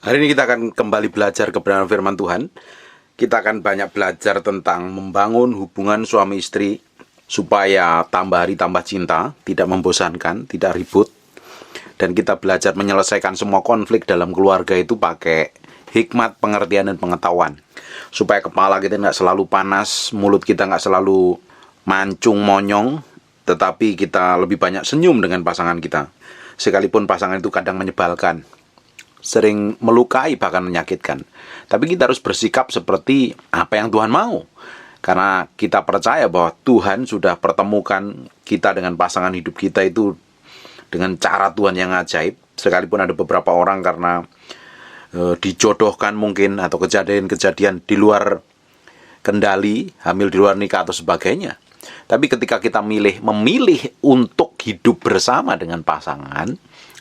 Hari ini kita akan kembali belajar kebenaran firman Tuhan. Kita akan banyak belajar tentang membangun hubungan suami istri supaya tambah hari tambah cinta, tidak membosankan, tidak ribut. Dan kita belajar menyelesaikan semua konflik dalam keluarga itu pakai hikmat, pengertian, dan pengetahuan. Supaya kepala kita nggak selalu panas, mulut kita nggak selalu mancung, monyong, tetapi kita lebih banyak senyum dengan pasangan kita. Sekalipun pasangan itu kadang menyebalkan, sering melukai, bahkan menyakitkan. Tapi kita harus bersikap seperti apa yang Tuhan mau. Karena kita percaya bahwa Tuhan sudah pertemukan kita dengan pasangan hidup kita itu dengan cara Tuhan yang ajaib. Sekalipun ada beberapa orang karena dijodohkan mungkin, atau kejadian-kejadian di luar kendali, hamil di luar nikah atau sebagainya. Tapi ketika kita memilih untuk hidup bersama dengan pasangan,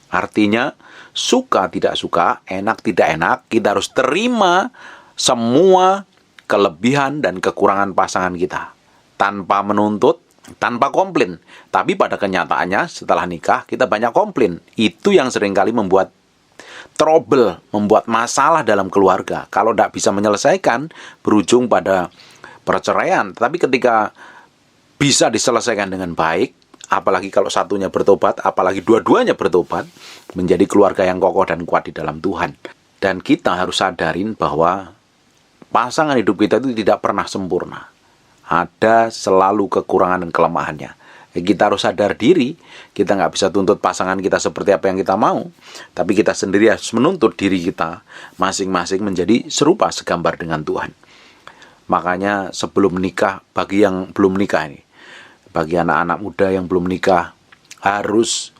artinya suka tidak suka, enak tidak enak, kita harus terima semua kelebihan dan kekurangan pasangan kita tanpa menuntut, tanpa komplain. Tapi pada kenyataannya setelah nikah kita banyak komplain. Itu yang seringkali membuat trouble, membuat masalah dalam keluarga. Kalau tidak bisa menyelesaikan, berujung pada perceraian. Tapi ketika bisa diselesaikan dengan baik, apalagi kalau satunya bertobat, apalagi dua-duanya bertobat, menjadi keluarga yang kokoh dan kuat di dalam Tuhan. Dan kita harus sadarin bahwa pasangan hidup kita itu tidak pernah sempurna. Ada selalu kekurangan dan kelemahannya. Kita harus sadar diri, kita nggak bisa tuntut pasangan kita seperti apa yang kita mau. Tapi kita sendiri harus menuntut diri kita masing-masing menjadi serupa segambar dengan Tuhan. Makanya sebelum menikah, bagi yang belum menikah ini, bagi anak-anak muda yang belum menikah, harus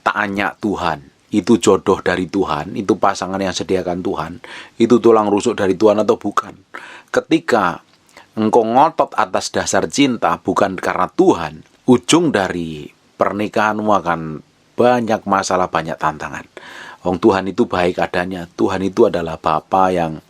tanya Tuhan. Itu jodoh dari Tuhan, itu pasangan yang sediakan Tuhan, itu tulang rusuk dari Tuhan atau bukan. Ketika engkau ngotot atas dasar cinta bukan karena Tuhan, ujung dari pernikahanmu akan banyak masalah, banyak tantangan. Tuhan itu baik adanya. Tuhan itu adalah Bapa yang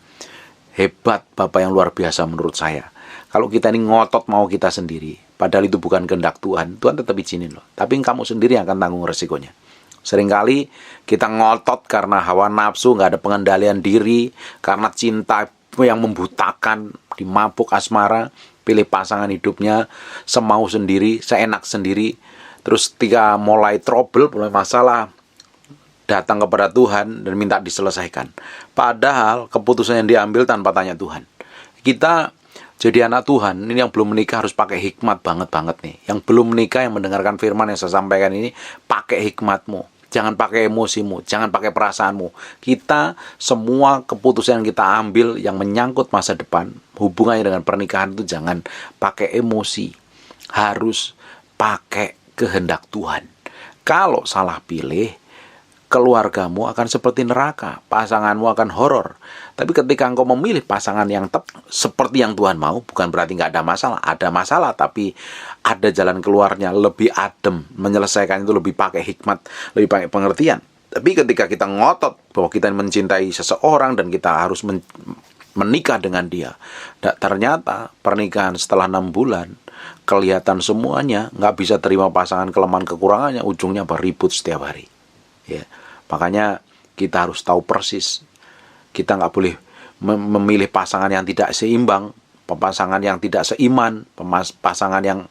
hebat, Bapa yang luar biasa menurut saya. Kalau kita ini ngotot mau kita sendiri, padahal itu bukan kehendak Tuhan, Tuhan tetap izinin loh. Tapi kamu sendiri yang akan tanggung resikonya. Seringkali kita ngotot karena hawa nafsu, nggak ada pengendalian diri, karena cinta yang membutakan, di mabuk asmara, pilih pasangan hidupnya semau sendiri, seenak sendiri. Terus ketika mulai trouble, mulai masalah, datang kepada Tuhan dan minta diselesaikan. Padahal keputusan yang diambil tanpa tanya Tuhan. Kita jadi anak Tuhan, ini yang belum menikah harus pakai hikmat banget nih. Yang belum menikah, yang mendengarkan firman yang saya sampaikan ini, pakai hikmatmu. Jangan pakai emosimu, jangan pakai perasaanmu. Kita, semua keputusan yang kita ambil yang menyangkut masa depan, hubungannya dengan pernikahan itu jangan pakai emosi. Harus pakai kehendak Tuhan. Kalau salah pilih, keluargamu akan seperti neraka, pasanganmu akan horor. Tapi ketika engkau memilih pasangan yang seperti yang Tuhan mau, bukan berarti nggak ada masalah. Ada masalah, tapi ada jalan keluarnya, lebih adem. Menyelesaikan itu lebih pakai hikmat, lebih pakai pengertian. Tapi ketika kita ngotot bahwa kita mencintai seseorang dan kita harus menikah dengan dia, ternyata pernikahan setelah 6 bulan, kelihatan semuanya, nggak bisa terima pasangan, kelemahan kekurangannya, ujungnya beribut setiap hari. Ya, makanya kita harus tahu persis. Kita nggak boleh memilih pasangan yang tidak seimbang, pasangan yang tidak seiman, pasangan yang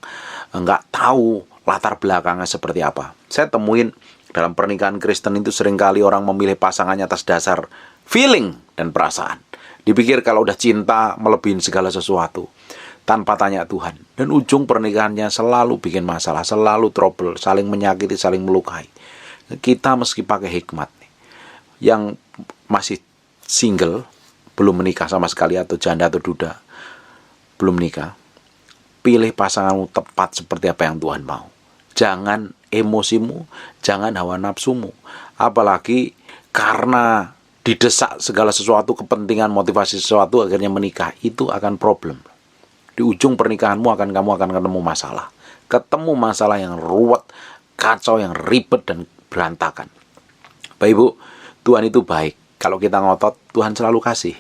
nggak tahu latar belakangnya seperti apa. Saya temuin dalam pernikahan Kristen itu seringkali orang memilih pasangannya atas dasar feeling dan perasaan. Dipikir kalau udah cinta melebihi segala sesuatu, tanpa tanya Tuhan. Dan ujung pernikahannya selalu bikin masalah, selalu trouble, saling menyakiti, saling melukai. Kita meski pakai hikmat nih, yang masih single, belum menikah sama sekali, atau janda atau duda, belum menikah, pilih pasanganmu tepat seperti apa yang Tuhan mau. Jangan emosimu, jangan hawa nafsumu. Apalagi karena didesak segala sesuatu, kepentingan, motivasi sesuatu, akhirnya menikah, itu akan problem. Di ujung pernikahanmu kamu akan ketemu masalah. Ketemu masalah yang ruwet, kacau, yang ribet dan berantakan. Bapak Ibu, Tuhan itu baik. Kalau kita ngotot, Tuhan selalu kasih.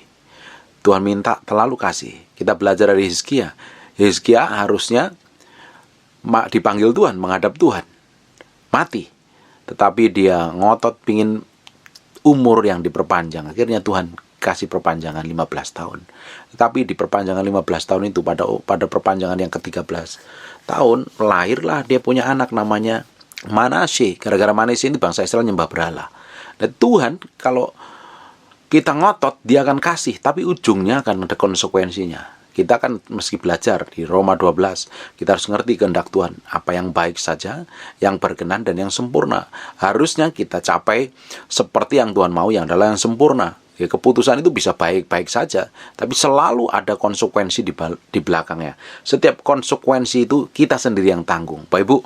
Tuhan minta, selalu kasih. Kita belajar dari Hizkia. Hizkia harusnya dipanggil Tuhan, menghadap Tuhan, mati. Tetapi dia ngotot pingin umur yang diperpanjang. Akhirnya Tuhan kasih perpanjangan 15 tahun. Tapi di perpanjangan 15 tahun itu, pada perpanjangan yang ke-13 tahun, lahirlah dia punya anak namanya Manasye. Gara-gara Manasye ini bangsa Israel nyembah berhala. Dan Tuhan kalau kita ngotot, dia akan kasih, tapi ujungnya akan ada konsekuensinya. Kita kan meski belajar di Roma 12, kita harus ngerti kehendak Tuhan. Apa yang baik saja, yang berkenan dan yang sempurna. Harusnya kita capai seperti yang Tuhan mau, yang adalah yang sempurna. Ya, keputusan itu bisa baik-baik saja, tapi selalu ada konsekuensi di belakangnya. Setiap konsekuensi itu kita sendiri yang tanggung. Bapak Ibu,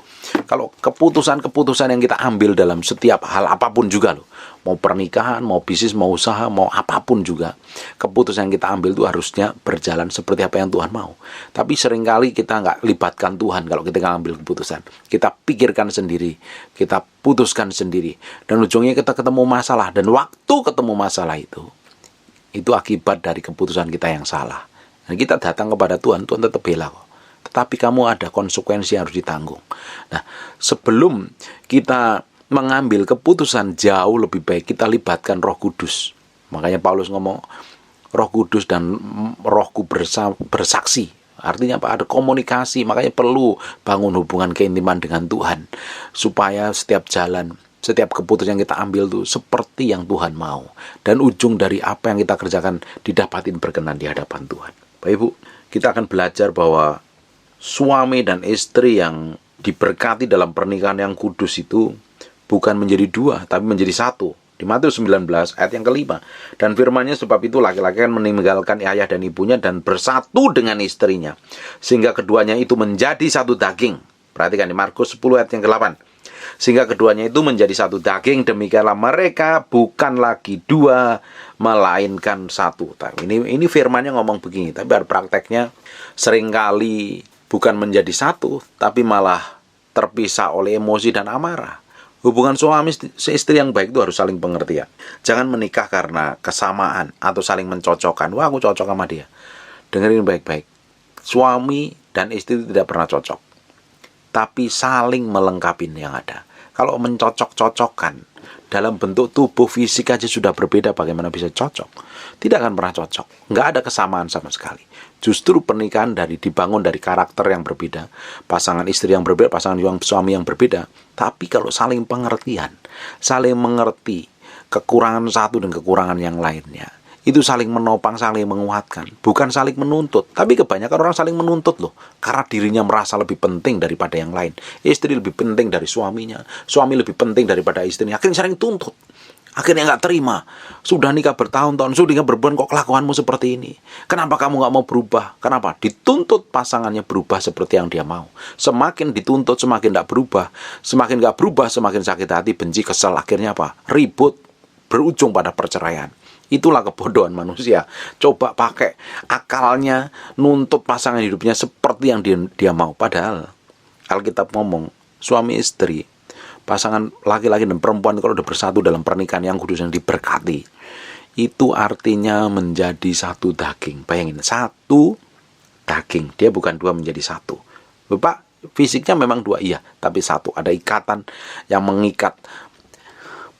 kalau keputusan-keputusan yang kita ambil dalam setiap hal apapun juga loh, mau pernikahan, mau bisnis, mau usaha, mau apapun juga, keputusan yang kita ambil itu harusnya berjalan seperti apa yang Tuhan mau. Tapi seringkali kita nggak libatkan Tuhan kalau kita ngambil keputusan. Kita pikirkan sendiri, kita putuskan sendiri, dan ujungnya kita ketemu masalah. Dan waktu ketemu masalah itu akibat dari keputusan kita yang salah. Dan kita datang kepada Tuhan, Tuhan tetap bela kok. Tetapi kamu ada konsekuensi yang harus ditanggung. Nah, sebelum kita mengambil keputusan, jauh lebih baik kita libatkan Roh Kudus. Makanya Paulus ngomong, Roh Kudus dan Rohku bersaksi. Artinya apa? Ada komunikasi. Makanya perlu bangun hubungan keintiman dengan Tuhan, supaya setiap jalan, setiap keputusan yang kita ambil itu seperti yang Tuhan mau. Dan ujung dari apa yang kita kerjakan didapatin berkenan di hadapan Tuhan. Bapak Ibu, kita akan belajar bahwa suami dan istri yang diberkati dalam pernikahan yang kudus itu bukan menjadi dua, tapi menjadi satu. Di Matius 19 ayat yang kelima. Dan firman-Nya, sebab itu laki-laki akan meninggalkan ayah dan ibunya dan bersatu dengan istrinya, sehingga keduanya itu menjadi satu daging. Perhatikan di Markus 10 ayat yang ke-8. Sehingga keduanya itu menjadi satu daging, demikianlah mereka bukan lagi dua, melainkan satu. Ini firman-Nya ngomong begini, tapi prakteknya seringkali bukan menjadi satu, tapi malah terpisah oleh emosi dan amarah. Hubungan suami istri yang baik itu harus saling pengertian. Jangan menikah karena kesamaan atau saling mencocokkan. Wah, aku cocok sama dia. Dengerin baik-baik. Suami dan istri tidak pernah cocok, tapi saling melengkapi yang ada. Kalau mencocok-cocokkan dalam bentuk tubuh fisik aja sudah berbeda, bagaimana bisa cocok? Tidak akan pernah cocok. Nggak ada kesamaan sama sekali. Justru pernikahan dibangun dari karakter yang berbeda, pasangan istri yang berbeda, pasangan suami yang berbeda. Tapi kalau saling pengertian, saling mengerti kekurangan satu dan kekurangan yang lainnya, itu saling menopang, saling menguatkan, bukan saling menuntut. Tapi kebanyakan orang saling menuntut loh, karena dirinya merasa lebih penting daripada yang lain. Istri lebih penting dari suaminya, suami lebih penting daripada istrinya. Akhirnya saling tuntut. Akhirnya nggak terima. Sudah nikah bertahun-tahun, sudah nikah berbulan, kok kelakuanmu seperti ini? Kenapa kamu nggak mau berubah? Kenapa? Dituntut pasangannya berubah seperti yang dia mau. Semakin dituntut, semakin nggak berubah. Semakin nggak berubah, semakin sakit hati, benci, kesel. Akhirnya apa? Ribut, berujung pada perceraian. Itulah kebodohan manusia. Coba pakai akalnya, nuntut pasangan hidupnya seperti yang dia mau. Padahal Alkitab ngomong, suami istri, pasangan laki-laki dan perempuan kalau udah bersatu dalam pernikahan yang kudus yang diberkati, itu artinya menjadi satu daging. Bayangin, satu daging. Dia bukan dua menjadi satu. Bapak, fisiknya memang dua, iya, tapi satu. Ada ikatan yang mengikat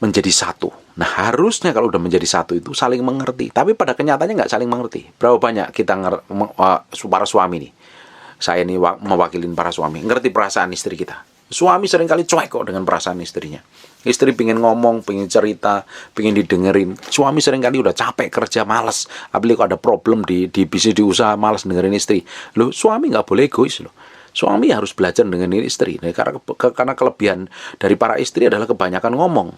menjadi satu. Nah, harusnya kalau udah menjadi satu itu saling mengerti. Tapi pada kenyataannya nggak saling mengerti. Berapa banyak kita para suami nih, saya ini mewakilin para suami, ngerti perasaan istri kita. Suami seringkali cuek kok dengan perasaan istrinya. Istri pingin ngomong, pingin cerita, pingin didengerin. Suami seringkali udah capek kerja, malas. Apalagi kalau ada problem di bisnis, di usaha, malas dengerin istri. Loh, suami nggak boleh egois loh. Suami harus belajar dengerin istri. Nah, karena kelebihan dari para istri adalah kebanyakan ngomong.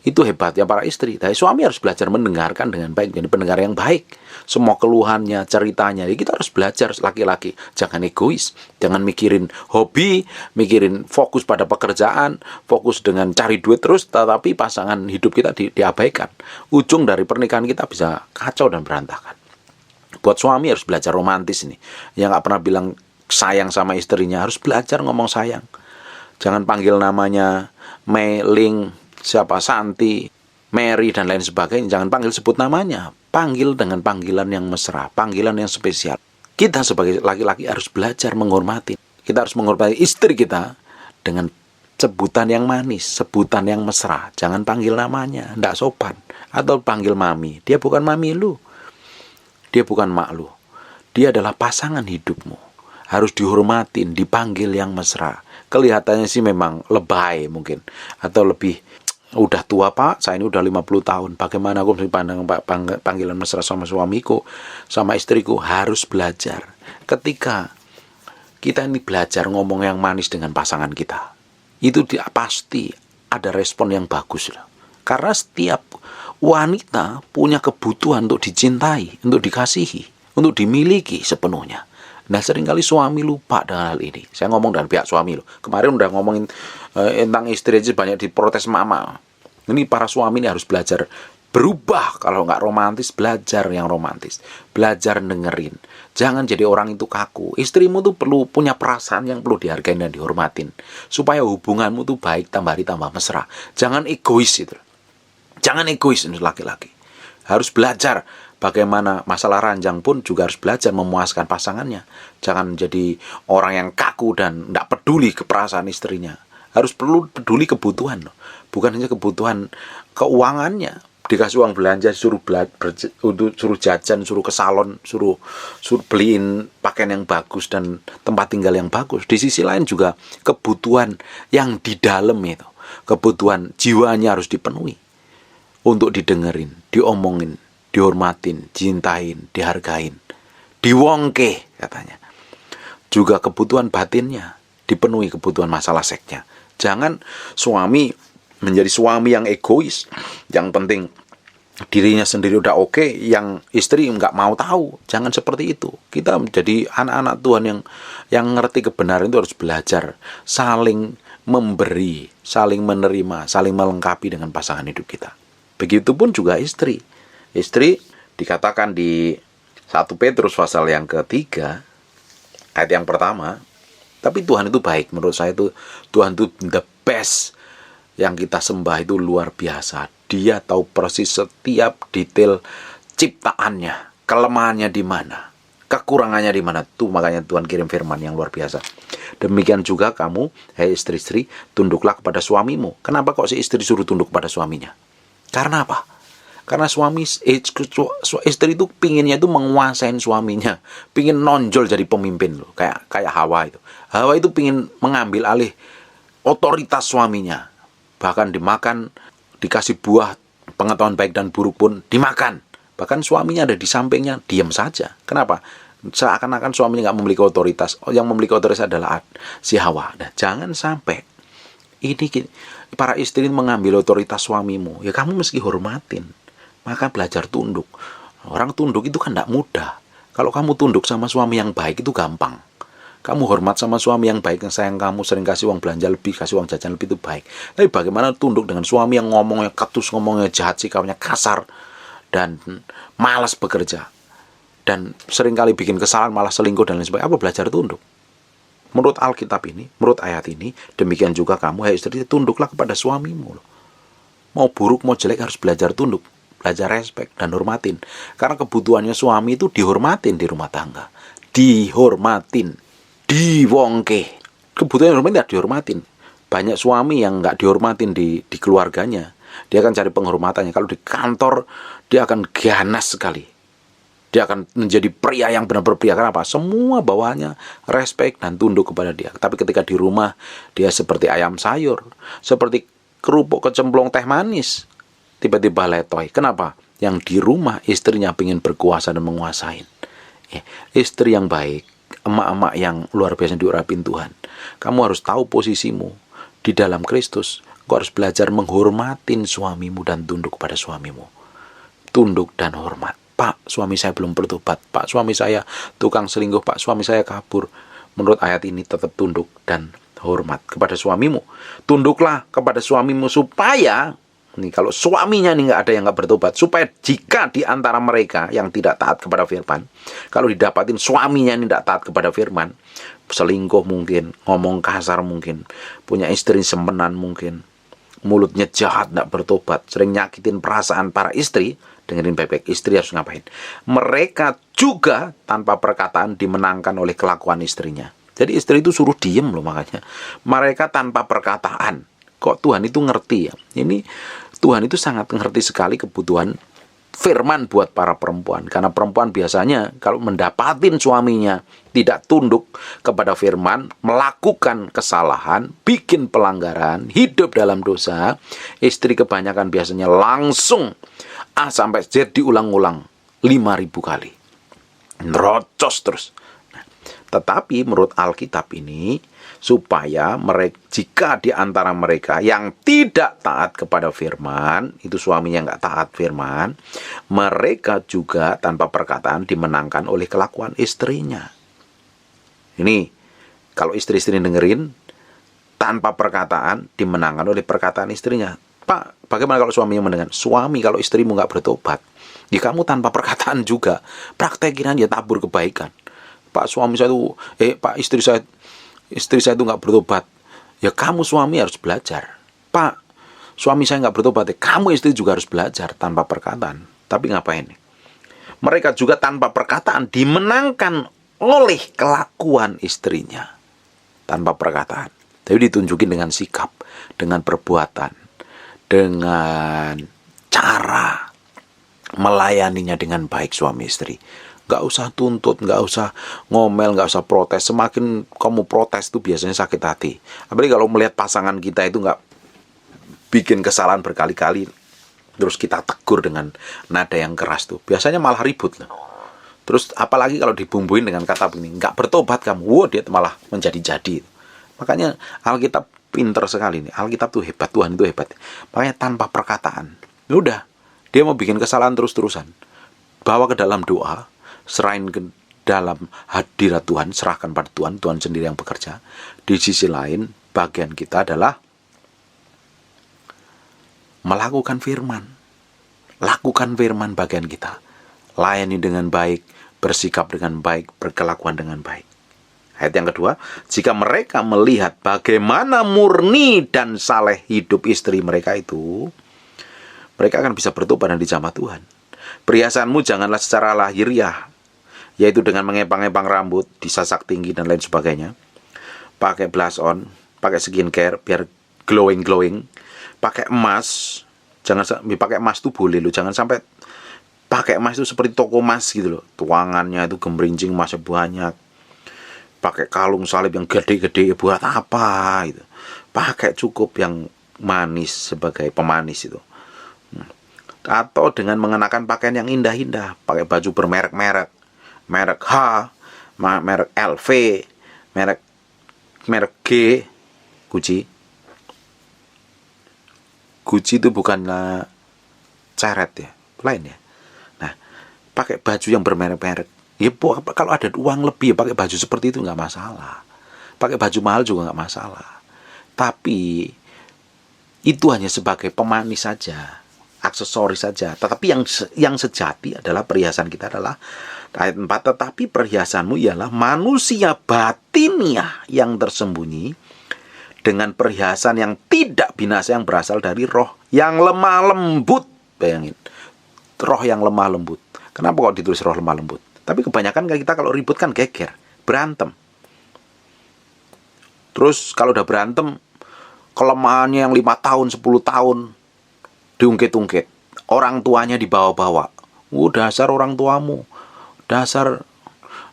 Itu hebatnya para istri. Tapi suami harus belajar mendengarkan dengan baik, jadi pendengar yang baik. Semua keluhannya, ceritanya, jadi kita harus belajar laki-laki. Jangan egois, jangan mikirin hobi, mikirin fokus pada pekerjaan, fokus dengan cari duit terus, tetapi pasangan hidup kita diabaikan. Ujung dari pernikahan kita bisa kacau dan berantakan. Buat suami harus belajar romantis nih. Yang nggak pernah bilang sayang sama istrinya, harus belajar ngomong sayang. Jangan panggil namanya Mei-ling, siapa, Santi, Mary, dan lain sebagainya. Jangan panggil sebut namanya. Panggil dengan panggilan yang mesra, panggilan yang spesial. Kita sebagai laki-laki harus belajar menghormati. Kita harus menghormati istri kita dengan sebutan yang manis, sebutan yang mesra. Jangan panggil namanya, tidak sopan. atau panggil mami. Dia bukan mami lu. Dia bukan mak lu. Dia adalah pasangan hidupmu. Harus dihormatin, dipanggil yang mesra. Kelihatannya sih memang lebay mungkin. Atau lebih, udah tua pak, saya ini udah 50 tahun. Bagaimana aku mesti panggilan mesra sama suamiku, sama istriku. Harus belajar. Ketika kita ini belajar ngomong yang manis dengan pasangan kita, itu pasti ada respon yang bagus lah. Karena setiap wanita punya kebutuhan untuk dicintai, untuk dikasihi, untuk dimiliki sepenuhnya. Nah, seringkali suami lupa dengan hal ini. Saya ngomong dengan pihak suami loh. Kemarin udah ngomongin tentang istri aja banyak diprotes mama. Ini para suami ini harus belajar berubah. Kalau nggak romantis, belajar yang romantis. Belajar dengerin. Jangan jadi orang itu kaku. Istrimu tuh perlu punya perasaan yang perlu dihargai dan dihormatin. Supaya hubunganmu tuh baik, tambah hari tambah mesra. Jangan egois itu. Jangan egois untuk laki-laki. Harus belajar bagaimana masalah ranjang pun juga harus belajar memuaskan pasangannya. Jangan jadi orang yang kaku dan tidak peduli ke perasaan istrinya. Harus perlu peduli kebutuhan. Bukan hanya kebutuhan keuangannya. Dikasih uang belanja, suruh jajan, suruh ke salon, suruh beliin pakaian yang bagus dan tempat tinggal yang bagus. Di sisi lain juga kebutuhan yang di dalam itu, kebutuhan jiwanya harus dipenuhi untuk didengerin, diomongin, dihormatin, cintain, dihargain, diwongke katanya. Juga kebutuhan batinnya dipenuhi, kebutuhan masalah seksnya. Jangan suami menjadi suami yang egois, yang penting dirinya sendiri udah oke, yang istri nggak mau tahu. Jangan seperti itu. Kita menjadi anak-anak Tuhan yang ngerti kebenaran itu harus belajar saling memberi, saling menerima, saling melengkapi dengan pasangan hidup kita. Begitupun juga istri. Istri dikatakan di 1 Petrus pasal yang ketiga ayat yang pertama. Tapi Tuhan itu baik. Menurut saya itu Tuhan itu the best. Yang kita sembah itu luar biasa. Dia tahu persis setiap detail ciptaannya, kelemahannya di mana, kekurangannya di mana. Tuh makanya Tuhan kirim firman yang luar biasa. Demikian juga kamu, hei istri-istri, tunduklah kepada suamimu. Kenapa kok si istri suruh tunduk kepada suaminya? Karena apa? Karena istri itu pinginnya itu menguasain suaminya, pingin nonjol jadi pemimpin loh, kayak Hawa itu. Hawa itu pingin mengambil alih otoritas suaminya. Bahkan dimakan, dikasih buah pengetahuan baik dan buruk pun dimakan. Bahkan suaminya ada di sampingnya, diam saja. Kenapa? Seakan-akan suaminya nggak memiliki otoritas. Yang memiliki otoritas adalah si Hawa. Nah, jangan sampai ini para istri mengambil otoritas suamimu. Ya kamu mesti hormatin. Maka belajar tunduk. Orang tunduk itu kan tidak mudah. Kalau kamu tunduk sama suami yang baik itu gampang. Kamu hormat sama suami yang baik, yang sayang kamu, sering kasih uang belanja lebih, kasih uang jajan lebih, itu baik. Tapi bagaimana tunduk dengan suami yang ngomongnya ketus, ngomongnya jahat, sikapnya kasar, dan malas bekerja, dan seringkali bikin kesalahan, malah selingkuh dan lain sebagainya. Apa belajar tunduk? Menurut Alkitab ini, menurut ayat ini, demikian juga kamu, hai istri, tunduklah kepada suamimu. Mau buruk, mau jelek, harus belajar tunduk, belajar respect dan hormatin. Karena kebutuhannya suami itu dihormatin di rumah tangga. Dihormatin. Diwongke. Kebutuhan hormat tidak dihormatin. Banyak suami yang nggak dihormatin di keluarganya. Dia akan cari penghormatannya. Kalau di kantor dia akan ganas sekali. Dia akan menjadi pria yang benar-benar pria. Kenapa? Semua bawahannya respect dan tunduk kepada dia. Tapi ketika di rumah dia seperti ayam sayur, seperti kerupuk kecemplung teh manis, tiba-tiba letoy. Kenapa? Yang di rumah istrinya ingin berkuasa dan menguasain. Istri yang baik, emak-emak yang luar biasa diurapin Tuhan. Kamu harus tahu posisimu di dalam Kristus. Kau harus belajar menghormatin suamimu dan tunduk kepada suamimu. Tunduk dan hormat. Pak, suami saya belum bertobat. Pak, suami saya tukang selingkuh. Pak, suami saya kabur. Menurut ayat ini tetap tunduk dan hormat kepada suamimu. Tunduklah kepada suamimu supaya nih, kalau suaminya nih nggak ada yang nggak bertobat, supaya jika di antara mereka yang tidak taat kepada firman, kalau didapatin suaminya ini tidak taat kepada firman, selingkuh mungkin, ngomong kasar mungkin, punya istri sembenan mungkin, mulutnya jahat, tidak bertobat, sering nyakitin perasaan para istri, dengerin baik-baik, istri harus ngapain? Mereka juga tanpa perkataan dimenangkan oleh kelakuan istrinya. Jadi istri itu suruh diem loh makanya. Mereka tanpa perkataan. Kok Tuhan itu ngerti ya? Ini Tuhan itu sangat mengerti sekali kebutuhan firman buat para perempuan. Karena perempuan biasanya kalau mendapatin suaminya tidak tunduk kepada firman, melakukan kesalahan, bikin pelanggaran, hidup dalam dosa, istri kebanyakan biasanya langsung A sampai Z diulang-ulang 5.000 kali. Nerocos terus. Tetapi menurut Alkitab ini, supaya mereka, jika di antara mereka yang tidak taat kepada firman, itu suaminya nggak taat firman, mereka juga tanpa perkataan dimenangkan oleh kelakuan istrinya. Ini, kalau istri-istri dengerin, tanpa perkataan dimenangkan oleh perkataan istrinya. Pak, bagaimana kalau suaminya mendengar? Suami, kalau istrimu nggak bertobat, ya kamu tanpa perkataan juga praktekin aja, tabur kebaikan. Pak, suami saya itu, Pak, istri saya itu nggak bertobat. Ya kamu suami harus belajar. Pak, suami saya nggak bertobat. Ya kamu istri juga harus belajar tanpa perkataan. Tapi ngapain? Mereka juga tanpa perkataan dimenangkan oleh kelakuan istrinya. Tanpa perkataan. Tapi ditunjukin dengan sikap, dengan perbuatan, dengan cara melayaninya dengan baik suami istri. Gak usah tuntut, gak usah ngomel, gak usah protes. Semakin kamu protes tuh biasanya sakit hati. Apalagi kalau melihat pasangan kita itu gak bikin kesalahan berkali-kali, terus kita tegur dengan nada yang keras tuh, biasanya malah ribut loh. Terus apalagi kalau dibumbuin dengan kata begini, gak bertobat kamu, wow, dia malah menjadi-jadi. Makanya Alkitab pinter sekali nih. Alkitab tuh hebat, Tuhan itu hebat. Makanya tanpa perkataan, udah, dia mau bikin kesalahan terus-terusan, bawa ke dalam doa, serahin ke dalam hadirat Tuhan, serahkan pada Tuhan, Tuhan sendiri yang bekerja. Di sisi lain, bagian kita adalah melakukan firman. Lakukan firman bagian kita. Layani dengan baik, bersikap dengan baik, berkelakuan dengan baik. Ayat yang kedua, jika mereka melihat bagaimana murni dan saleh hidup istri mereka itu, mereka akan bisa bertobat dan dijamah Tuhan. Perhiasanmu janganlah secara lahiriah, yaitu dengan mengepang-epang rambut, disasak tinggi dan lain sebagainya. Pakai blush on, pakai skincare biar glowing. Pakai emas, jangan pakai emas tuh boleh loh, jangan sampai pakai emas itu seperti toko emas gitu loh. Tuangannya itu gemerincing emasnya banyak. Pakai kalung salib yang gede-gede buat apa gitu. Pakai cukup yang manis sebagai pemanis itu. Atau dengan mengenakan pakaian yang indah-indah, pakai baju bermerek-merek. Merek H, merek LV, merek G, Gucci. Gucci itu bukanlah ceret ya, lain ya. Nah, pakai baju yang bermerek-merek. Ya, kalau ada uang lebih, ya pakai baju seperti itu nggak masalah. Pakai baju mahal juga nggak masalah. Tapi itu hanya sebagai pemanis saja, aksesoris saja. Tetapi yang sejati adalah perhiasan kita adalah ayat 4, tetapi perhiasanmu ialah manusia batiniah yang tersembunyi dengan perhiasan yang tidak binasa yang berasal dari roh yang lemah lembut. Bayangin, roh yang lemah lembut. Kenapa kok ditulis roh lemah lembut? Tapi kebanyakan kita kalau ribut kan geger, berantem. Terus kalau udah berantem, kelemahannya yang 5 tahun, 10 tahun diungkit-ungkit. Orang tuanya dibawa-bawa. Dasar orang tuamu, dasar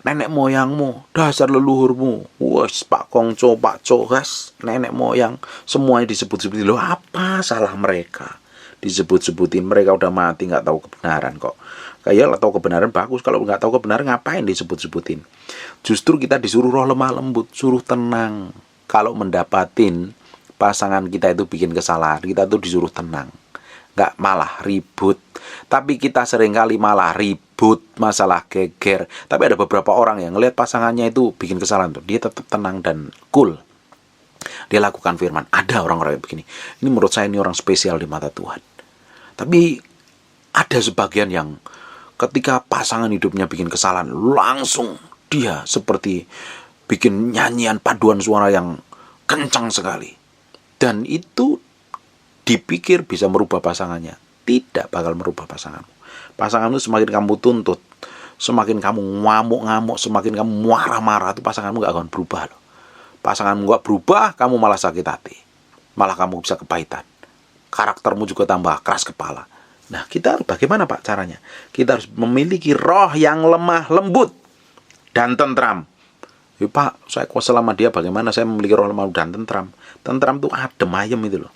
nenek moyangmu, dasar leluhurmu. Wes Pak Kongco, Pak Cogas, nenek moyang, semuanya disebut-sebutin. Loh, apa salah mereka? Disebut-sebutin, mereka udah mati nggak tahu kebenaran kok. Kayak tahu kebenaran bagus, kalau nggak tahu kebenaran ngapain disebut-sebutin? Justru kita disuruh roh lemah lembut, suruh tenang. Kalau mendapatin pasangan kita itu bikin kesalahan, kita tuh disuruh tenang, nggak malah ribut. Tapi kita seringkali malah ribut, masalah geger. Tapi ada beberapa orang yang ngelihat pasangannya itu bikin kesalahan tuh, dia tetap tenang dan cool. Dia lakukan firman. Ada orang-orang yang begini. Ini menurut saya ini orang spesial di mata Tuhan. Tapi ada sebagian yang ketika pasangan hidupnya bikin kesalahan, langsung dia seperti bikin nyanyian paduan suara yang kencang sekali. Dan itu dipikir bisa merubah pasangannya. Tidak bakal merubah pasanganmu. Pasanganmu semakin kamu tuntut, semakin kamu ngamuk-ngamuk, semakin kamu marah-marah, itu pasanganmu gak akan berubah loh. Pasanganmu gak berubah, kamu malah sakit hati. Malah kamu bisa kepahitan. karaktermu juga tambah keras kepala. Nah, kita bagaimana Pak caranya? Kita harus memiliki roh yang lemah lembut dan tentram. Pak, saya kuasa sama dia, bagaimana saya memiliki roh lemah dan tentram? Tentram itu adem ayem itu loh.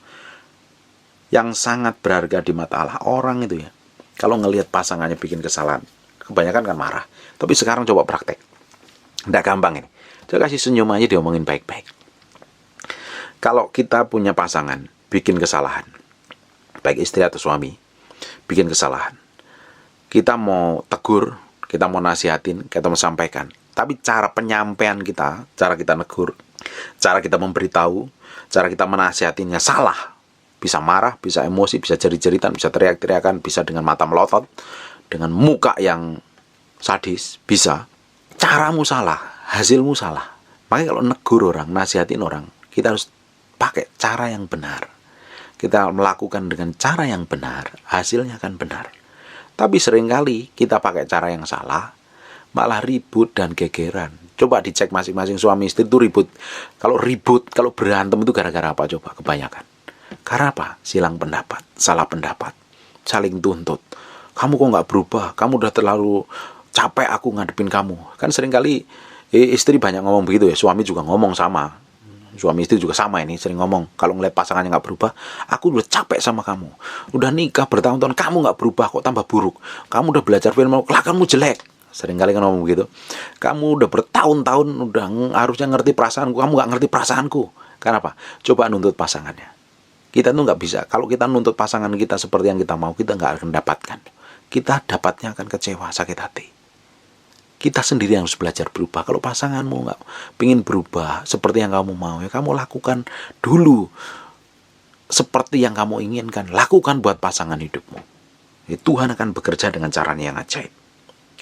Yang sangat berharga di mata Allah. Orang itu ya, kalau ngelihat pasangannya bikin kesalahan, kebanyakan kan marah. Tapi sekarang coba praktek. Nggak gampang ini. Saya kasih senyum aja, diomongin baik-baik. Kalau kita punya pasangan bikin kesalahan, baik istri atau suami, bikin kesalahan, kita mau tegur, kita mau nasihatin, kita mau sampaikan. Tapi cara penyampaian kita, cara kita negur, cara kita memberitahu, cara kita menasihatinya salah. Bisa marah, bisa emosi, bisa jerit-jeritan, bisa teriak-teriakan, bisa dengan mata melotot, dengan muka yang sadis, bisa. Caramu salah, hasilmu salah. Makanya kalau negur orang, nasihatin orang, kita harus pakai cara yang benar. Kita melakukan dengan cara yang benar, hasilnya akan benar. Tapi seringkali kita pakai cara yang salah, malah ribut dan gegeran. Coba dicek masing-masing suami istri itu ribut. Kalau ribut, kalau berantem itu gara-gara apa coba? Kebanyakan. Karena apa? Silang pendapat, salah pendapat, saling tuntut. Kamu kok nggak berubah? Kamu udah terlalu capek aku ngadepin kamu. Kan seringkali istri banyak ngomong begitu ya. Suami juga ngomong sama. Suami istri juga sama ini, sering ngomong. Kalau ngeliat pasangannya nggak berubah, aku udah capek sama kamu. Udah nikah bertahun-tahun, kamu nggak berubah, kok tambah buruk. Kamu udah belajar film, lah kamu jelek. Sering kali kan ngomong begitu. Kamu udah bertahun-tahun, udah harusnya ngerti perasaanku, kamu nggak ngerti perasaanku. Kenapa? Coba nuntut pasangannya. Kita tuh nggak bisa. Kalau kita nuntut pasangan kita seperti yang kita mau, kita nggak akan dapatkan. Kita dapatnya akan kecewa, sakit hati. Kita sendiri yang harus belajar berubah. Kalau pasanganmu nggak pengen berubah seperti yang kamu mau, ya kamu lakukan dulu seperti yang kamu inginkan. Lakukan buat pasangan hidupmu. Ya, Tuhan akan bekerja dengan caranya yang ajaib.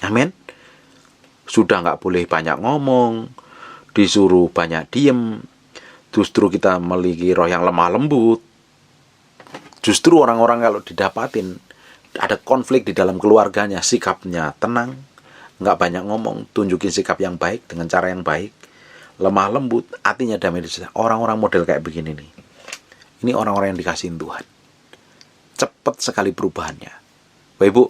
Amin. Sudah nggak boleh banyak ngomong, disuruh banyak diem. Justru kita memiliki roh yang lemah lembut. Justru orang-orang kalau didapatin ada konflik di dalam keluarganya, sikapnya tenang, nggak banyak ngomong, tunjukin sikap yang baik dengan cara yang baik, lemah lembut, hatinya damai. Orang-orang model kayak begini nih, ini orang-orang yang dikasihin Tuhan. Cepat sekali perubahannya. Bapak Ibu,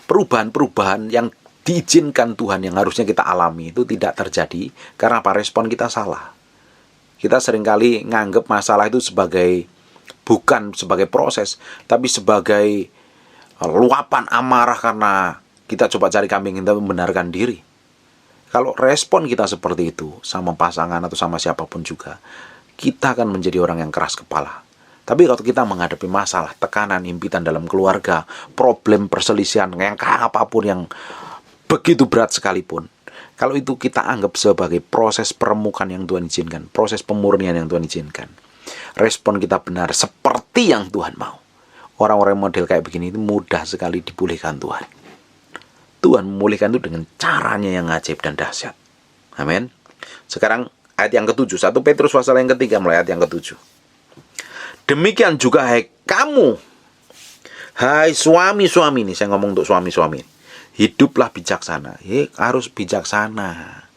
perubahan-perubahan yang diizinkan Tuhan yang harusnya kita alami itu tidak terjadi karena apa? Respon kita salah. Kita seringkali nganggap masalah itu bukan sebagai proses, tapi sebagai luapan amarah karena kita coba cari kambing hitam membenarkan diri. Kalau respon kita seperti itu sama pasangan atau sama siapapun juga, kita akan menjadi orang yang keras kepala. Tapi kalau kita menghadapi masalah, tekanan, impitan dalam keluarga, problem perselisihan, yang apapun yang begitu berat sekalipun, kalau itu kita anggap sebagai proses peremukan yang Tuhan izinkan, proses pemurnian yang Tuhan izinkan, respon kita benar seperti yang Tuhan mau, orang-orang model kayak begini itu mudah sekali dipulihkan Tuhan. Tuhan memulihkan itu dengan caranya yang ajaib dan dahsyat. Amin. Sekarang ayat yang ke-7, 1 Petrus pasal yang ke-3 mulai ayat yang ke-7. Demikian juga hai kamu, hai suami-suami, ini saya ngomong untuk suami-suami, hiduplah bijaksana. Harus bijaksana,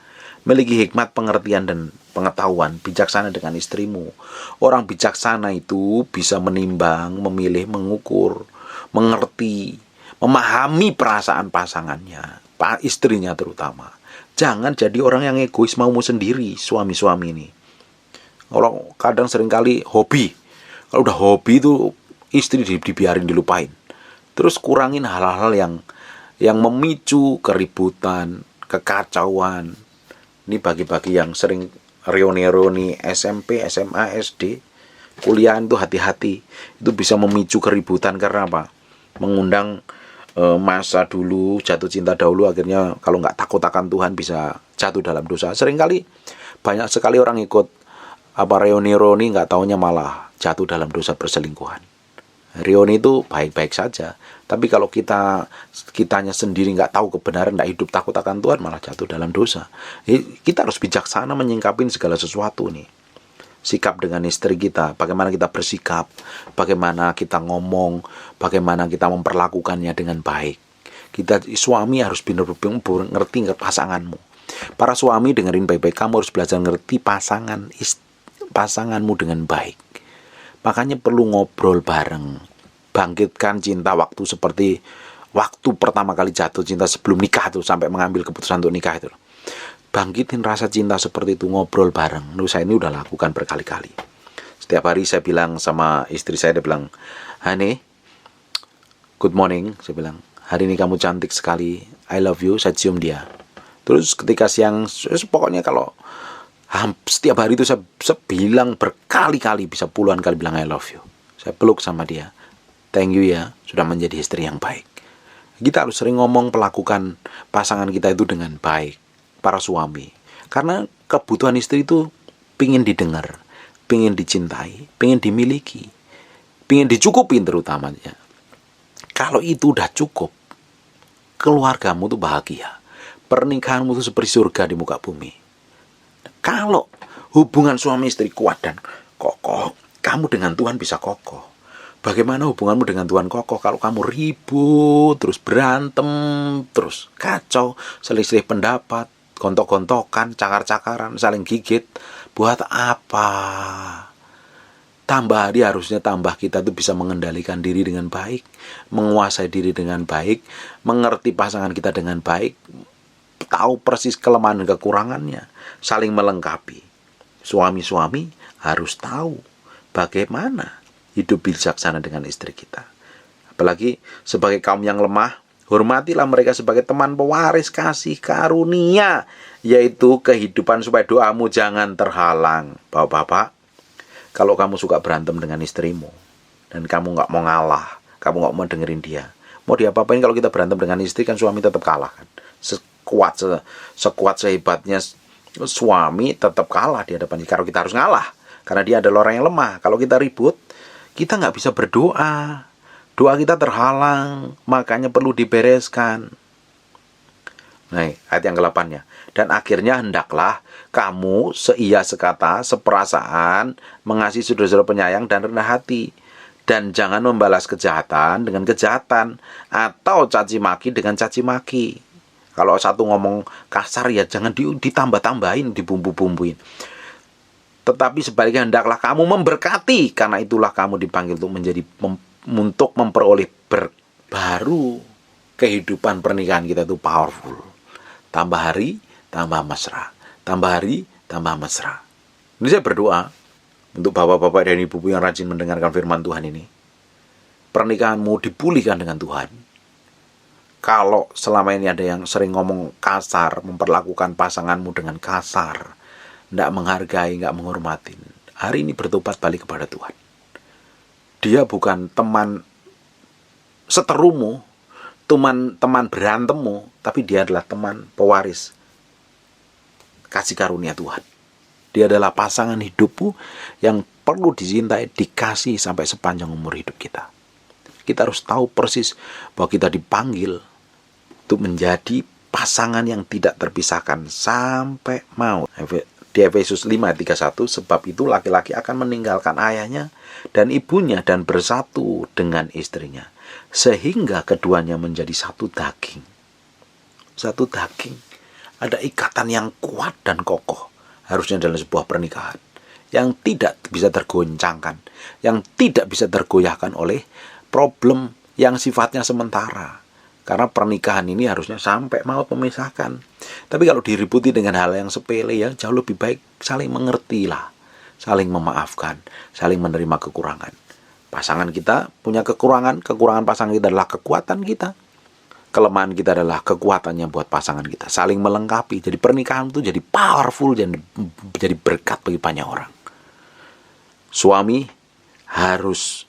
memiliki hikmat, pengertian dan pengetahuan, bijaksana dengan istrimu. Orang bijaksana itu bisa menimbang, memilih, mengukur, mengerti, memahami perasaan pasangannya, istrinya terutama. Jangan jadi orang yang egois, maumu sendiri, suami-suami ini. Orang kadang seringkali hobi. Kalau udah hobi itu istri dibiarin, dilupain. Terus kurangin hal-hal yang memicu keributan, kekacauan. Ini bagi-bagi yang sering reuni-reuni SMP, SMA, SD, kuliah itu hati-hati. Itu bisa memicu keributan karena apa? Mengundang masa dulu, jatuh cinta dahulu, akhirnya kalau nggak takut akan Tuhan bisa jatuh dalam dosa. Seringkali banyak sekali orang ikut reuni-reuni, nggak taunya malah jatuh dalam dosa perselingkuhan. Reuni itu baik-baik saja, tapi kalau kitanya sendiri nggak tahu kebenaran, nggak hidup takut akan Tuhan, malah jatuh dalam dosa. Kita harus bijaksana menyingkapin segala sesuatu nih. Sikap dengan istri kita, bagaimana kita bersikap, bagaimana kita ngomong, bagaimana kita memperlakukannya dengan baik. Kita suami harus benar-benar ngerti pasanganmu. Para suami dengerin baik-baik, kamu harus belajar ngerti pasanganmu dengan baik. Makanya perlu ngobrol bareng. Bangkitkan cinta waktu seperti waktu pertama kali jatuh cinta sebelum nikah tuh, sampai mengambil keputusan untuk nikah itu. Bangkitin rasa cinta seperti itu, ngobrol bareng. Saya ini udah lakukan berkali-kali. Setiap hari saya bilang sama istri saya, dia bilang, "Honey, good morning." Saya bilang, "Hari ini kamu cantik sekali, I love you." Saya cium dia. Terus ketika siang, pokoknya kalau setiap hari itu saya bilang berkali-kali, bisa puluhan kali bilang I love you. Saya peluk sama dia. Thank you ya, sudah menjadi istri yang baik. Kita harus sering ngomong, pelakukan pasangan kita itu dengan baik, para suami. Karena kebutuhan istri itu pingin didengar, pingin dicintai, pingin dimiliki, pingin dicukupin terutamanya. Kalau itu udah cukup, keluargamu tuh bahagia. Pernikahanmu tuh seperti surga di muka bumi. Kalau hubungan suami istri kuat dan kokoh, kamu dengan Tuhan bisa kokoh. Bagaimana hubunganmu dengan Tuhan kokoh kalau kamu ribut, terus berantem, terus kacau, selisih pendapat, gontok-gontokan, cakar-cakaran, saling gigit? Buat apa? Tambah hari harusnya tambah kita tuh bisa mengendalikan diri dengan baik, menguasai diri dengan baik, mengerti pasangan kita dengan baik, tahu persis kelemahan dan kekurangannya, saling melengkapi. Suami-suami harus tahu bagaimana hidup bijaksana dengan istri kita. Apalagi sebagai kaum yang lemah, hormatilah mereka sebagai teman pewaris kasih karunia, yaitu kehidupan, supaya doamu jangan terhalang. Bapak-bapak, kalau kamu suka berantem dengan istrimu, dan kamu gak mau ngalah, kamu gak mau dengerin dia, mau diapa-apain, kalau kita berantem dengan istri kan suami tetap kalah kan. Sekuat sehebatnya suami tetap kalah di hadapan kita. Kalau kita harus ngalah, karena dia adalah orang yang lemah. Kalau kita ribut, kita nggak bisa berdoa. Doa kita terhalang, makanya perlu dibereskan. Nah, ayat yang ke-8-nya. Dan akhirnya hendaklah kamu seia sekata, seperasaan, mengasihi saudara-saudara penyayang dan rendah hati. Dan jangan membalas kejahatan dengan kejahatan, atau caci maki dengan caci maki. Kalau satu ngomong kasar ya jangan ditambah-tambahin, dibumbu-bumbuin. Tetapi sebaliknya hendaklah kamu memberkati, karena itulah kamu dipanggil untuk memperoleh baru kehidupan pernikahan kita itu powerful. Tambah hari, tambah mesra. Tambah hari, tambah mesra. Ini saya berdoa untuk bapak-bapak dan ibu-ibu yang rajin mendengarkan firman Tuhan ini. Pernikahanmu dipulihkan dengan Tuhan. Kalau selama ini ada yang sering ngomong kasar, memperlakukan pasanganmu dengan kasar, tidak menghargai, tidak menghormati, hari ini bertobat balik kepada Tuhan. Dia bukan teman seterumu, teman berantemmu, tapi dia adalah teman pewaris kasih karunia Tuhan. Dia adalah pasangan hidupmu yang perlu dicintai, dikasih sampai sepanjang umur hidup kita. Kita harus tahu persis bahwa kita dipanggil untuk menjadi pasangan yang tidak terpisahkan sampai maut. Di Efesus 5:31, sebab itu laki-laki akan meninggalkan ayahnya dan ibunya dan bersatu dengan istrinya, sehingga keduanya menjadi satu daging. Satu daging. Ada ikatan yang kuat dan kokoh harusnya dalam sebuah pernikahan, yang tidak bisa tergoncangkan, yang tidak bisa tergoyahkan oleh problem yang sifatnya sementara. Karena pernikahan ini harusnya sampai maut memisahkan. Tapi kalau diributi dengan hal yang sepele, ya jauh lebih baik saling mengertilah, saling memaafkan, saling menerima kekurangan. Pasangan kita punya kekurangan, kekurangan pasangan kita adalah kekuatan kita. Kelemahan kita adalah kekuatannya buat pasangan kita. Saling melengkapi. Jadi pernikahan itu jadi powerful dan jadi berkat bagi banyak orang. Suami harus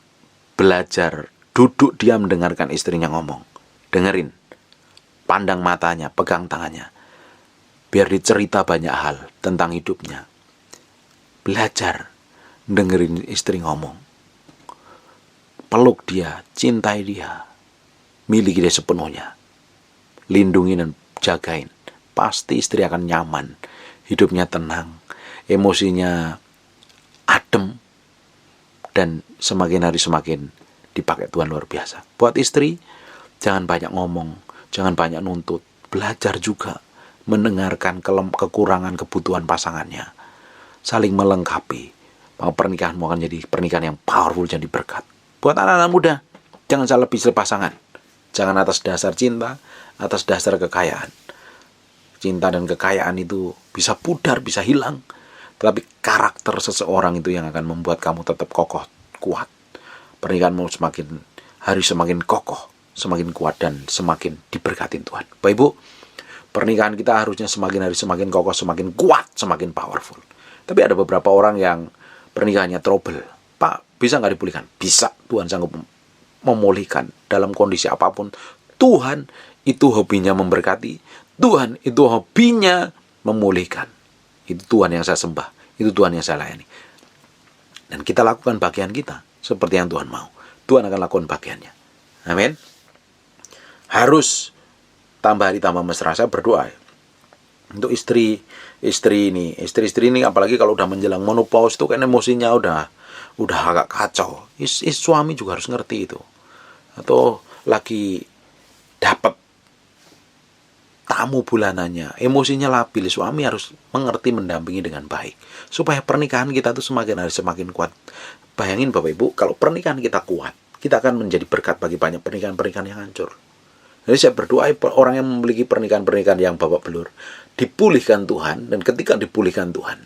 belajar duduk diam mendengarkan istrinya ngomong. Dengerin, pandang matanya, pegang tangannya, biar dicerita banyak hal tentang hidupnya. Belajar dengerin istri ngomong, peluk dia, cintai dia, miliki dia sepenuhnya, lindungi dan jagain. Pasti istri akan nyaman, hidupnya tenang, emosinya adem, dan semakin hari semakin dipakai Tuhan luar biasa. Buat istri, jangan banyak ngomong, jangan banyak nuntut. Belajar juga mendengarkan kekurangan kebutuhan pasangannya. Saling melengkapi. maka pernikahanmu akan jadi pernikahan yang powerful, jadi berkat. Buat anak-anak muda, jangan salah pilih pasangan. Jangan atas dasar cinta, atas dasar kekayaan. Cinta dan kekayaan itu bisa pudar, bisa hilang. Tetapi karakter seseorang itu yang akan membuat kamu tetap kokoh, kuat. Pernikahanmu semakin hari semakin kokoh, semakin kuat, dan semakin diberkatin Tuhan. Bapak Ibu, pernikahan kita harusnya semakin hari semakin kokoh, semakin kuat, semakin powerful. Tapi ada beberapa orang yang pernikahannya trouble. Pak, bisa nggak dipulihkan? Bisa, Tuhan sanggup memulihkan dalam kondisi apapun. Tuhan itu hobinya memberkati. Tuhan itu hobinya memulihkan. Itu Tuhan yang saya sembah. Itu Tuhan yang saya layani. Dan kita lakukan bagian kita seperti yang Tuhan mau. Tuhan akan lakukan bagiannya. Amin. Harus tambah hari tambah mesra. Saya berdoa untuk istri ini, apalagi kalau udah menjelang menopause itu kan emosinya udah agak kacau. Suami juga harus ngerti itu. Atau lagi dapat tamu bulanannya, emosinya labil, suami harus mengerti, mendampingi dengan baik supaya pernikahan kita tuh semakin hari semakin kuat. Bayangin Bapak Ibu, kalau pernikahan kita kuat, kita akan menjadi berkat bagi banyak pernikahan-pernikahan yang hancur. Jadi saya berdoa orang yang memiliki pernikahan-pernikahan yang babak belur dipulihkan Tuhan, dan ketika dipulihkan Tuhan,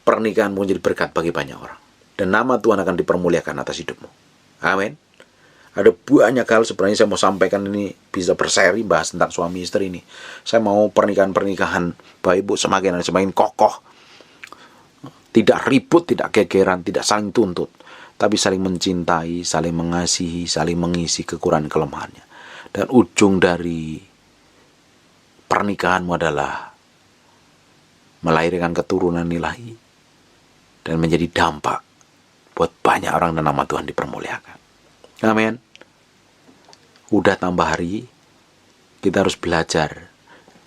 pernikahan menjadi berkat bagi banyak orang, dan nama Tuhan akan dipermuliakan atas hidupmu. Amin. Ada banyak hal sebenarnya saya mau sampaikan, ini bisa berseri bahas tentang suami istri ini. Saya mau pernikahan Bapak Ibu semakin kokoh, tidak ribut, tidak gegeran, tidak saling tuntut, tapi saling mencintai, saling mengasihi, saling mengisi kekurangan kelemahannya. Dan ujung dari pernikahanmu adalah melahirkan keturunan ilahi dan menjadi dampak buat banyak orang dan nama Tuhan dipermuliakan. Amin. Udah tambah hari, kita harus belajar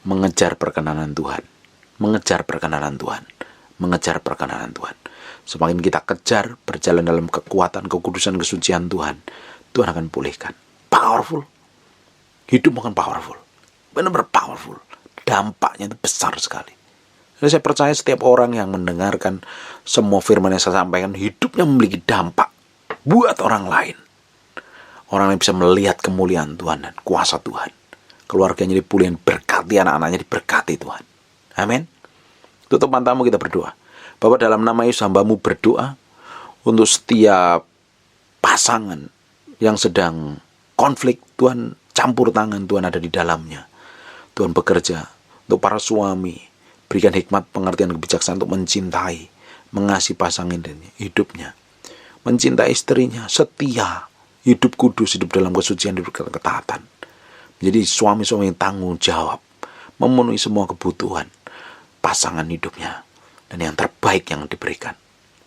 mengejar perkenanan Tuhan. Mengejar perkenanan Tuhan. Mengejar perkenanan Tuhan. Semakin kita kejar, berjalan dalam kekuatan, kekudusan, kesucian Tuhan, Tuhan akan pulihkan. Powerful. Hidup akan powerful. Benar-benar powerful. Dampaknya itu besar sekali. Jadi saya percaya setiap orang yang mendengarkan semua firman yang saya sampaikan, hidupnya memiliki dampak buat orang lain. Orang yang bisa melihat kemuliaan Tuhan dan kuasa Tuhan. Keluarganya dipulihkan, berkati, anak-anaknya diberkati Tuhan. Amin. Tutup matamu, kita berdoa. Bapak, dalam nama Yesus hamba-Mu berdoa untuk setiap pasangan yang sedang konflik. Tuhan campur tangan, Tuhan ada di dalamnya. Tuhan bekerja untuk para suami. Berikan hikmat, pengertian, kebijaksanaan untuk mencintai, mengasihi pasangan dan hidupnya. Mencintai istrinya, setia, hidup kudus, hidup dalam kesucian, hidup dalam ketaatan. Jadi suami-suami yang tanggung jawab, memenuhi semua kebutuhan pasangan hidupnya, dan yang terbaik yang diberikan.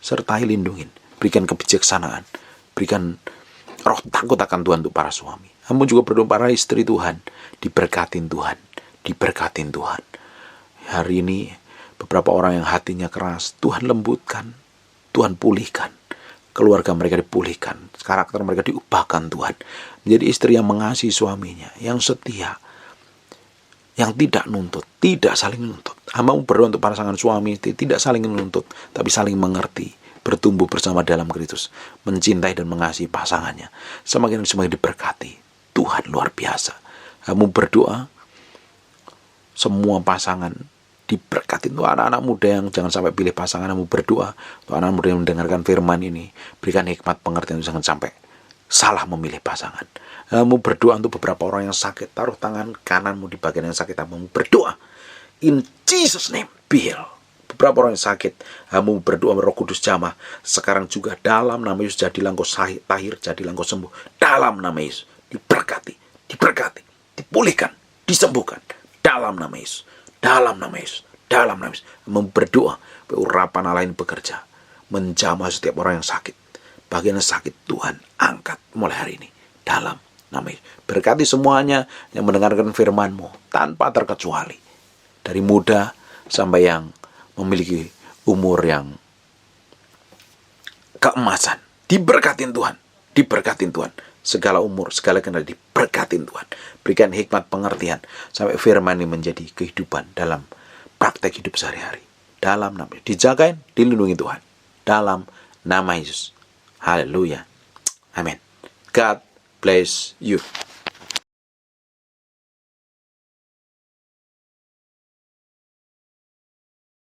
Sertai lindungin, berikan kebijaksanaan, berikan roh takut akan Tuhan untuk para suami. Namun juga berdoa para istri Tuhan, diberkatin Tuhan, diberkatin Tuhan. Hari ini beberapa orang yang hatinya keras, Tuhan lembutkan, Tuhan pulihkan. Keluarga mereka dipulihkan, karakter mereka diubahkan Tuhan. Menjadi istri yang mengasihi suaminya, yang setia, yang tidak nuntut, tidak saling nuntut. Hamba-Mu berdoa untuk pasangan suami istri, tidak saling menuntut, tapi saling mengerti, bertumbuh bersama dalam Kristus, mencintai dan mengasihi pasangannya. Semakin diberkati, Tuhan luar biasa. Hamba-Mu berdoa, semua pasangan diberkati untuk anak-anak muda yang jangan sampai pilih pasangan. Hamba-Mu berdoa untuk anak muda yang mendengarkan firman ini, berikan hikmat pengertian jangan sampai salah memilih pasangan. Hamba-Mu berdoa untuk beberapa orang yang sakit, taruh tangan kananmu di bagian yang sakit. Hamba-Mu berdoa, in Jesus name, be healed. Beberapa orang yang sakit, Hamba-Mu berdoa, Roh Kudus jamah sekarang juga dalam nama Yesus, jadilah engkau tahir, jadilah engkau sembuh dalam nama Yesus. Diberkati, dipulihkan, disembuhkan dalam nama Yesus, dalam nama Yesus, dalam nama Yesus. Hamba-Mu berdoa, urapan Allah ini bekerja, menjamah setiap orang yang sakit. Bagian yang sakit, Tuhan angkat mulai hari ini dalam nama Yesus. Berkati semuanya yang mendengarkan firman-Mu tanpa terkecuali, dari muda sampai yang memiliki umur yang keemasan. Diberkatin Tuhan, diberkatin Tuhan. Segala umur, segala generasi diberkatin Tuhan. Berikan hikmat pengertian sampai firman ini menjadi kehidupan dalam praktek hidup sehari-hari. dalam nama Yesus. Dijagain, dilindungi Tuhan dalam nama Yesus. Haleluya. Amin. God bless you.